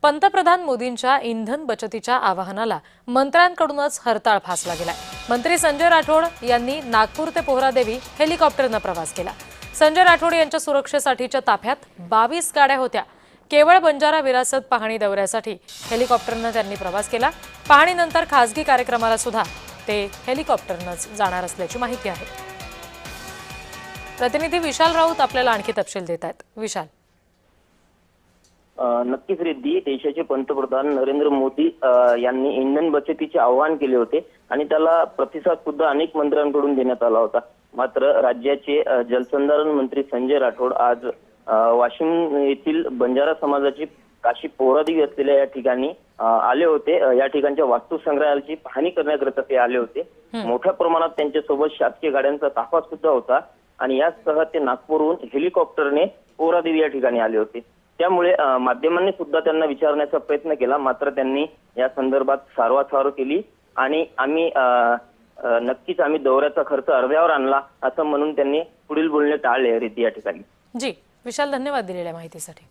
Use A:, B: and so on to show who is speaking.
A: पंतप्रधान मोदींच्या इंधन बचतीच्या आवाहनाला मंत्र्यांकडूनच हरताळ फासला गेलाय। मंत्री संजय राठोड यांनी नागपूर ते पोहरादेवी हेलिकॉप्टरने प्रवास केला। संजय राठोड यांच्या सुरक्षेसाठीच्या ताफ्यात 22 गाड्या होत्या। केवळ बंजारा विरासत पाहणी दौऱ्यासाठी हेलिकॉप्टरने त्यांनी प्रवास केला। पाहणीनंतर खासगी कार्यक्रमाला सुद्धा ते हेलिकॉप्टरनेच जाणार असल्याची माहिती आहे। प्रतिनिधी विशाल राऊत आपल्याला आणखी तपशील देत आहेत। विशाल,
B: नक्कीच रिद्धी, देशाचे पंतप्रधान नरेंद्र मोदी यांनी इंधन बचतीचे आवाहन केले होते आणि त्याला प्रतिसाद सुद्धा अनेक मंत्र्यांकडून देण्यात आला होता। मात्र राज्याचे जलसंधारण मंत्री संजय राठोड आज वाशिम येथील बंजारा समाजाची काशी पोहरादेवी असलेल्या या ठिकाणी आले होते। या ठिकाणच्या वास्तू संग्रहालयाची पाहणी करण्याकरिता ते आले होते। मोठ्या प्रमाणात त्यांच्यासोबत शासकीय गाड्यांचा ताफा सुद्धा होता आणि यासह ते नागपूरहून हेलिकॉप्टरने पोहरादेवी या ठिकाणी आले होते। त्यामुळे माध्यमांनी सुद्धा त्यांना विचारण्याचा प्रयत्न केला, मात्र त्यांनी या संदर्भात सारवासारव केली आणि नक्कीच आम्ही दौऱ्याचा खर्च अर्ध्यावर आणला असं म्हणून त्यांनी पुढील बोलणे टाळले। रिद्धी, या ठिकाणी
A: जी विशाल, धन्यवाद दिलेल्या माहितीसाठी।